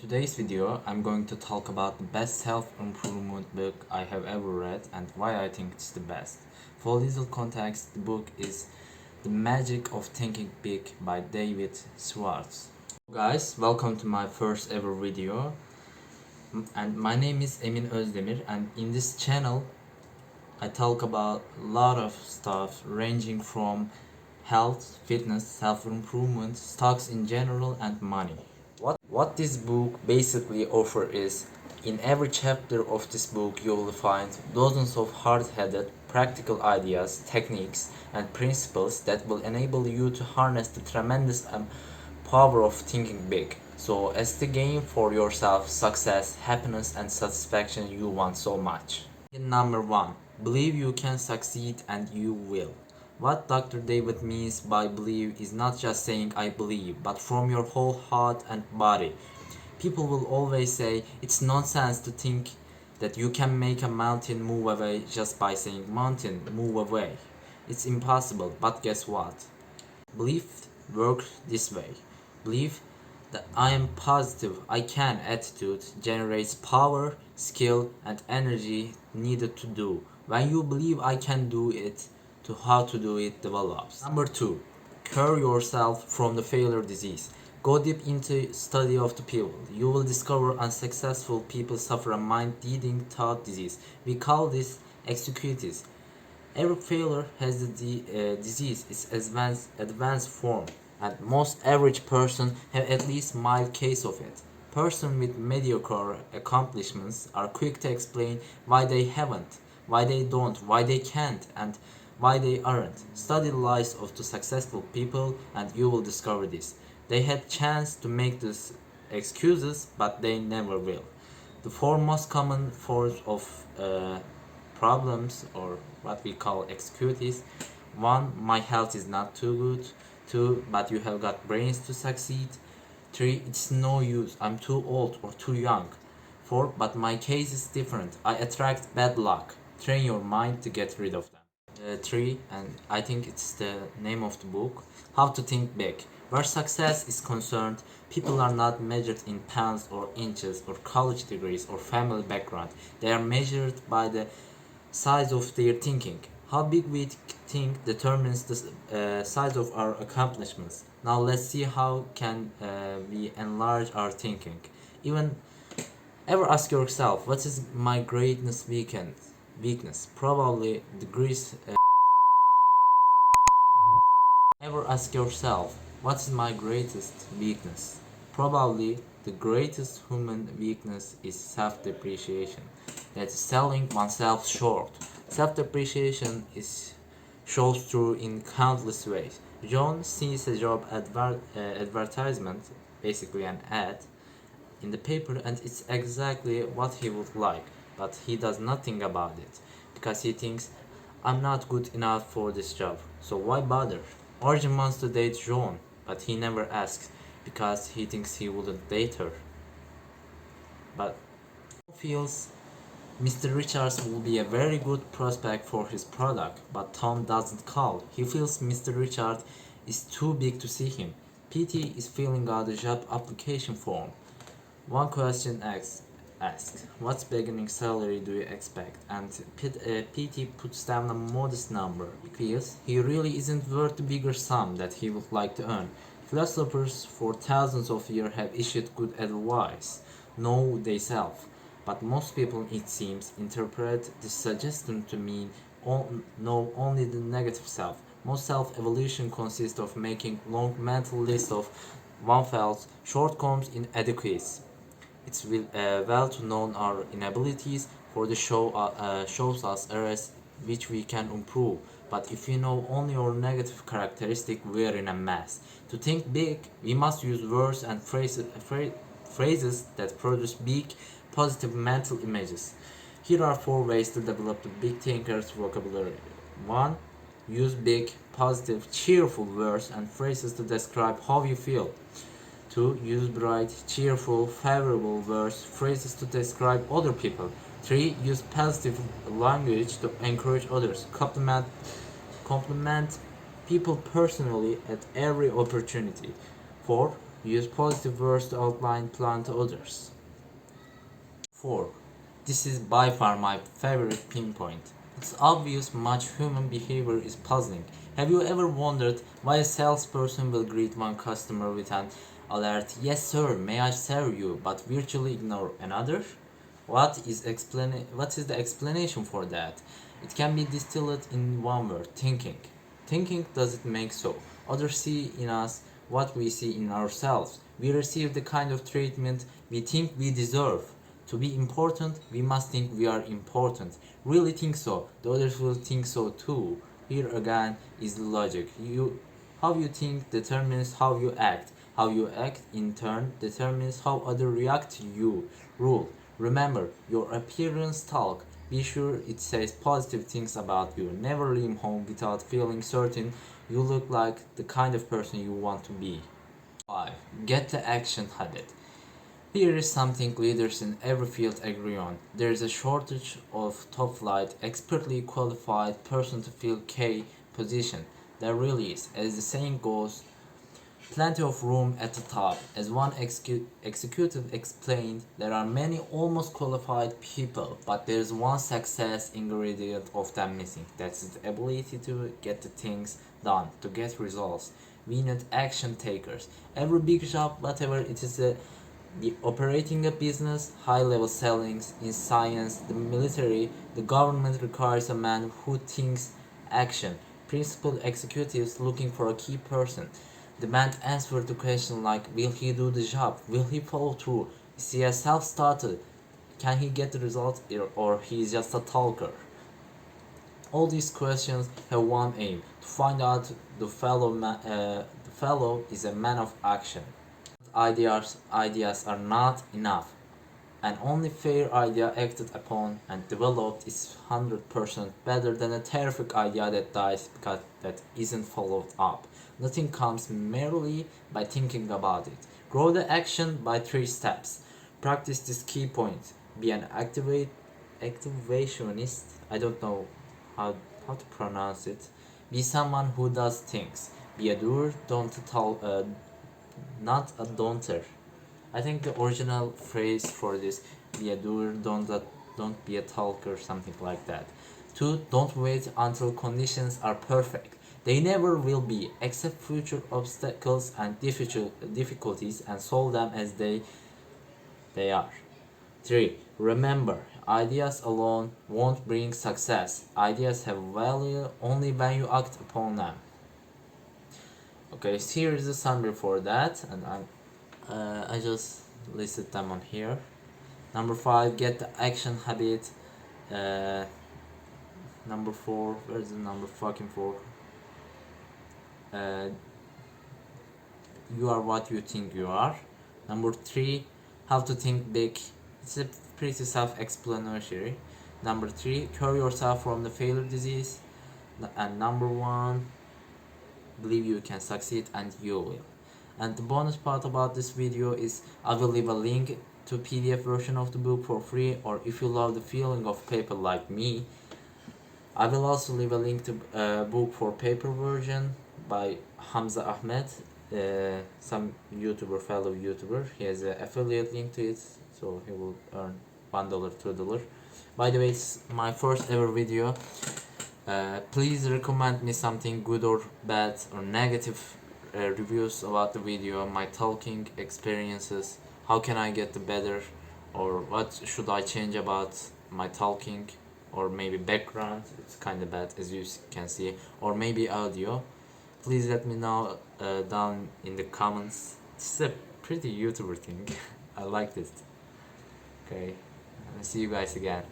today's video, I'm going to talk about the best self-improvement book I have ever read and why I think it's the best. For little context, the book is The Magic of Thinking Big by David Schwartz. Guys, welcome to my first ever video. And my name is Emin Özdemir, and in this channel I talk about a lot of stuff ranging from health, fitness, self-improvement, stocks in general, and money. What this book basically offers is, in every chapter of this book you will find dozens of hard-headed, practical ideas, techniques, and principles that will enable you to harness the tremendous power of thinking big, so as to gain for yourself success, happiness, and satisfaction you want so much. Number 1. Believe you can succeed and you will. What Dr. David means by believe is not just saying I believe, but from your whole heart and body. People will always say it's nonsense to think that you can make a mountain move away just by saying mountain move away. It's impossible, but guess what? Belief works this way. Belief that I am positive I can attitude generates power, skill, and energy needed to do. When you believe I can do it, to how to do it develops. Number 2. Cure yourself from the failure disease. Go deep into study of the people. You will discover unsuccessful people suffer a mind-eating thought disease. We call this executis. Every failure has the disease, its advanced form, and most average person have at least mild case of it. Person with mediocre accomplishments are quick to explain why they haven't, why they don't, why they can't, and why they aren't. Study the lives of the successful people and you will discover this. They had chance to make these excuses, but they never will. The four most common forms of problems, or what we call excuses. 1. My health is not too good. 2. But you have got brains to succeed. 3. It's no use, I'm too old or too young. 4. But my case is different, I attract bad luck. Train your mind to get rid of them. 3, and I think it's the name of the book, How to Think Big. Where success is concerned, people are not measured in pounds or inches or college degrees or family background. They are measured by the size of their thinking. How big we think determines the size of our accomplishments. Now let's see how can we enlarge our thinking. Ever ask yourself, what is my greatest weakness? Probably the grease. Ever ask yourself, what is my greatest weakness? Probably the greatest human weakness is self-depreciation. That's selling oneself short. Self-depreciation shows through in countless ways. John sees a job advertisement, basically an ad, in the paper, and it's exactly what he would like, but he does nothing about it because he thinks I'm not good enough for this job, so why bother? Origin wants to date Joan, but he never asks because he thinks he wouldn't date her. But feels Mr. Richards will be a very good prospect for his product, but Tom doesn't call. He feels Mr. Richards is too big to see him. PT is filling out the job application form. One question asks, what beginning salary do you expect? And PT puts down a modest number. He feels he really isn't worth the bigger sum that he would like to earn. Philosophers for thousands of years have issued good advice, know thyself, but most people, it seems, interpret this suggestion to mean know only the negative self. Most self-evolution consists of making long mental list of oneself's shortcomings, inadequacies. It's well to know our inabilities for the shows us areas which we can improve. But if we know only our negative characteristic, we are in a mess. To think big, we must use words and phrases that produce big, positive mental images. Here are 4 ways to develop the big thinker's vocabulary. 1. Use big, positive, cheerful words and phrases to describe how you feel. 2. Use bright, cheerful, favorable words, phrases to describe other people. 3. Use positive language to encourage others. Compliment people personally at every opportunity. 4. Use positive words to outline plan to others. 4. This is by far my favorite pinpoint. It's obvious much human behavior is puzzling. Have you ever wondered why a salesperson will greet one customer with an alert, "Yes sir, may I serve you," but virtually ignore another? What is the explanation for that? It can be distilled in one word: thinking. Thinking doesn't make so. Others see in us what we see in ourselves. We receive the kind of treatment we think we deserve. To be important, we must think we are important. Really think so, the others will think so too. Here again is the logic. How you think determines how you act. How you act, in turn, determines how others react to you. Rule. Remember, your appearance talk. Be sure it says positive things about you. Never leave home without feeling certain you look like the kind of person you want to be. 5. Get the action habit. Here is something leaders in every field agree on. There is a shortage of top-flight, expertly qualified person to fill key position. There really is. As the saying goes, plenty of room at the top. As one executive explained, there are many almost qualified people, but there is one success ingredient of them missing. That's the ability to get the things done, to get results. We need action takers. Every big job, whatever it is, the operating a business, high-level sellings, in science, the military, the government requires a man who thinks action. Principal executives looking for a key person. Demand answer to questions like, will he do the job? Will he follow through? Is he a self-starter? Can he get the results, or he is just a talker? All these questions have one aim: to find out the fellow is a man of action. Ideas are not enough. An only fair idea acted upon and developed is 100% better than a terrific idea that dies because that isn't followed up. Nothing comes merely by thinking about it. Grow the action by 3 steps. Practice this key point. Be an activationist. I don't know how to pronounce it. Be someone who does things. Be a doer, not a don'ter. I think the original phrase for this, be a doer, don't be a talker, something like that. 2. Don't wait until conditions are perfect. They never will be. Accept future obstacles and difficulties and solve them as they are. 3. Remember, ideas alone won't bring success. Ideas have value only when you act upon them. Okay, so here is the summary for that, and I just listed them on here. Number 5, get the action habit. Number 4, where's the number fucking 4? You are what you think you are. Number 3, how to think big. It's a pretty self-explanatory. Number 3, cure yourself from the failure disease. And number 1, believe you can succeed, and you will. And the bonus part about this video is I will leave a link to PDF version of the book for free, or if you love the feeling of paper like me, I will also leave a link to a book for paper version by Hamza Ahmed, some fellow YouTuber. He has an affiliate link to it, so he will earn $1, $2. By the way, it's my first ever video. Please recommend me something good or bad or negative reviews about the video, my talking experiences, how can I get the better, or what should I change about my talking, or maybe background, it's kind of bad as you can see, or maybe audio. Please let me know down in the comments. It's a pretty YouTuber thing. I liked it. Okay, I'll see you guys again.